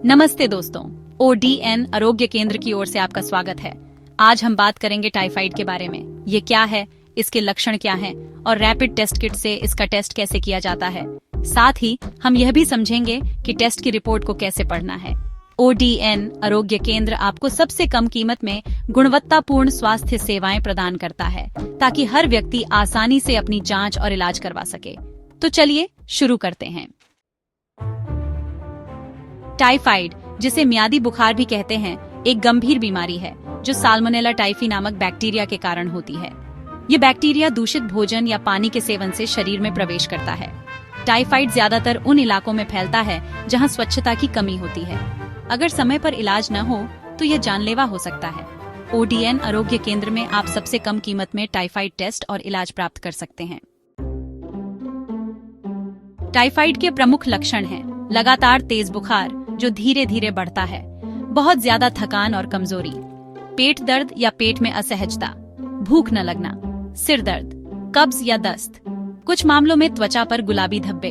नमस्ते दोस्तों, ODN आरोग्य केंद्र की ओर से आपका स्वागत है। आज हम बात करेंगे टाइफाइड के बारे में। ये क्या है, इसके लक्षण क्या हैं और रैपिड टेस्ट किट से इसका टेस्ट कैसे किया जाता है। साथ ही हम यह भी समझेंगे कि टेस्ट की रिपोर्ट को कैसे पढ़ना है। ODN आरोग्य केंद्र आपको सबसे कम कीमत में गुणवत्तापूर्ण स्वास्थ्य सेवाएं प्रदान करता है, ताकि हर व्यक्ति आसानी से अपनी जांच और इलाज करवा सके। तो चलिए शुरू करते हैं। टाइफाइड, जिसे म्यादी बुखार भी कहते हैं, एक गंभीर बीमारी है जो साल्मोनेला टाइफी नामक बैक्टीरिया के कारण होती है। ये बैक्टीरिया दूषित भोजन या पानी के सेवन से शरीर में प्रवेश करता है। टाइफाइड ज्यादातर उन इलाकों में फैलता है जहां स्वच्छता की कमी होती है। अगर समय पर इलाज न हो तो यह जानलेवा हो सकता है। ODN आरोग्य केंद्र में आप सबसे कम कीमत में टाइफाइड टेस्ट और इलाज प्राप्त कर सकते हैं। टाइफाइड के प्रमुख लक्षण हैं लगातार तेज बुखार जो धीरे धीरे बढ़ता है, बहुत ज्यादा थकान और कमजोरी, पेट दर्द या पेट में असहजता, भूख न लगना, सिर दर्द, कब्ज या दस्त, कुछ मामलों में त्वचा पर गुलाबी धब्बे।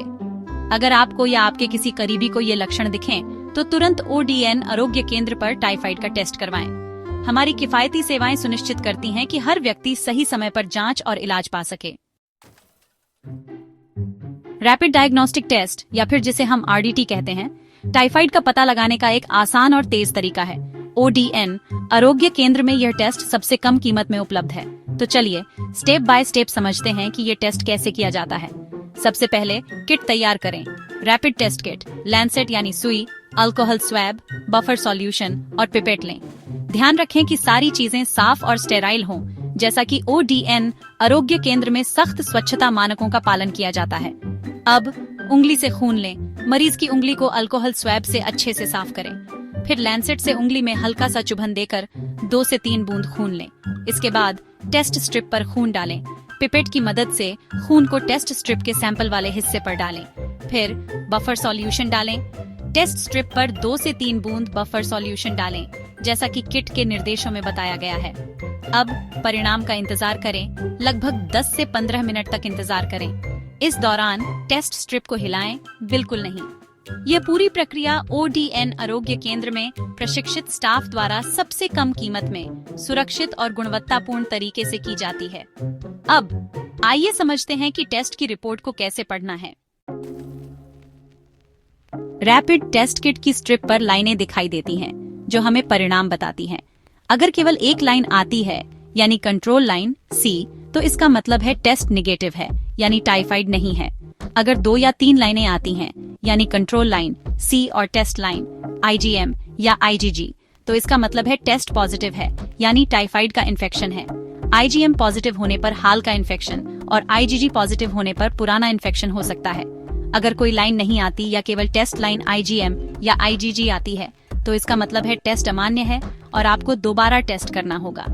अगर आपको या आपके किसी करीबी को ये लक्षण दिखें तो तुरंत ODN आरोग्य केंद्र पर टाइफाइड का टेस्ट करवाएं। हमारी किफायती सेवाएं सुनिश्चित करती हैं कि हर व्यक्ति सही समय पर जांच और इलाज पा सके। रैपिड डायग्नोस्टिक टेस्ट या फिर जिसे हम RDT कहते हैं, टाइफाइड का पता लगाने का एक आसान और तेज तरीका है। ODN आरोग्य केंद्र में यह टेस्ट सबसे कम कीमत में उपलब्ध है। तो चलिए स्टेप बाय स्टेप समझते हैं कि ये टेस्ट कैसे किया जाता है। सबसे पहले किट तैयार करें। रैपिड टेस्ट किट, लैंसेट यानी सुई, अल्कोहल स्वैब, बफर सॉल्यूशन और पिपेट लें। ध्यान रखें कि सारी चीजें साफ और स्टेराइल हों, जैसा कि ODN आरोग्य केंद्र में सख्त स्वच्छता मानकों का पालन किया जाता है। अब उंगली से खून लें। मरीज की उंगली को अल्कोहल स्वैब से अच्छे से साफ करें। फिर लैंसेट से उंगली में हल्का सा चुभन देकर 2 से 3 बूंद खून लें। इसके बाद टेस्ट स्ट्रिप पर खून डालें। पिपेट की मदद से खून को टेस्ट स्ट्रिप के सैंपल वाले हिस्से पर डालें। फिर बफर सॉल्यूशन डालें। टेस्ट स्ट्रिप पर 2 से 3 बूंद बफर सॉल्यूशन डालें, जैसा कि किट के निर्देशों में बताया गया है। अब परिणाम का इंतजार करें। लगभग 10 से 15 मिनट तक इंतजार करें। इस दौरान टेस्ट स्ट्रिप को हिलाएं बिल्कुल नहीं। यह पूरी प्रक्रिया ODN आरोग्य केंद्र में प्रशिक्षित स्टाफ द्वारा सबसे कम कीमत में सुरक्षित और गुणवत्तापूर्ण तरीके से की जाती है। अब आइए समझते हैं कि टेस्ट की रिपोर्ट को कैसे पढ़ना है। रैपिड टेस्ट किट की स्ट्रिप पर लाइनें दिखाई देती हैं, जो हमें परिणाम बताती हैं। अगर केवल एक लाइन आती है, यानी कंट्रोल लाइन C, तो इसका मतलब है टेस्ट निगेटिव है, यानी टाइफाइड नहीं है। अगर 2 या 3 लाइनें आती हैं, यानी कंट्रोल लाइन C और टेस्ट लाइन IgM या IgG, तो इसका मतलब है टेस्ट पॉजिटिव है, यानी टाइफाइड का इन्फेक्शन है। IgM पॉजिटिव होने पर हाल का इन्फेक्शन और IgG पॉजिटिव होने पर पुराना इन्फेक्शन हो सकता है। अगर कोई लाइन नहीं आती या केवल टेस्ट लाइन IgM या IgG आती है, तो इसका मतलब है टेस्ट अमान्य है और आपको दोबारा टेस्ट करना होगा।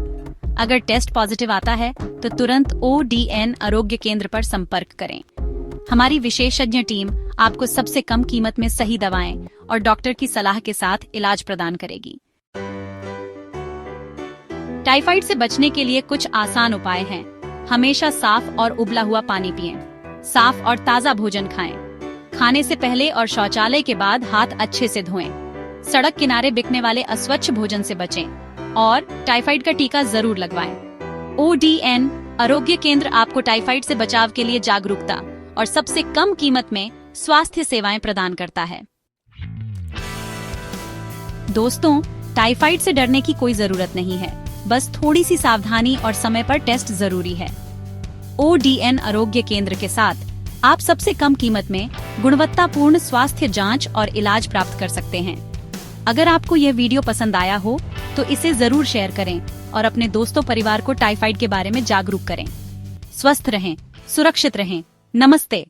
अगर टेस्ट पॉजिटिव आता है तो तुरंत ODN आरोग्य केंद्र पर संपर्क करें। हमारी विशेषज्ञ टीम आपको सबसे कम कीमत में सही दवाएं और डॉक्टर की सलाह के साथ इलाज प्रदान करेगी। टाइफाइड से बचने के लिए कुछ आसान उपाय हैं। हमेशा साफ और उबला हुआ पानी पिएं। साफ और ताज़ा भोजन खाएं। खाने से पहले और शौचालय के बाद हाथ अच्छे से धोएं। सड़क किनारे बिकने वाले अस्वच्छ भोजन से बचें और टाइफाइड का टीका जरूर लगवाएं। ODN आरोग्य केंद्र आपको टाइफाइड से बचाव के लिए जागरूकता और सबसे कम कीमत में स्वास्थ्य सेवाएं प्रदान करता है। दोस्तों, टाइफाइड से डरने की कोई जरूरत नहीं है, बस थोड़ी सी सावधानी और समय पर टेस्ट जरूरी है। ODN आरोग्य केंद्र के साथ आप सबसे कम कीमत में गुणवत्तापूर्ण स्वास्थ्य जांच और इलाज प्राप्त कर सकते हैं। अगर आपको यह वीडियो पसंद आया हो तो इसे जरूर शेयर करें और अपने दोस्तों परिवार को टाइफाइड के बारे में जागरूक करें। स्वस्थ रहें, सुरक्षित रहें। नमस्ते।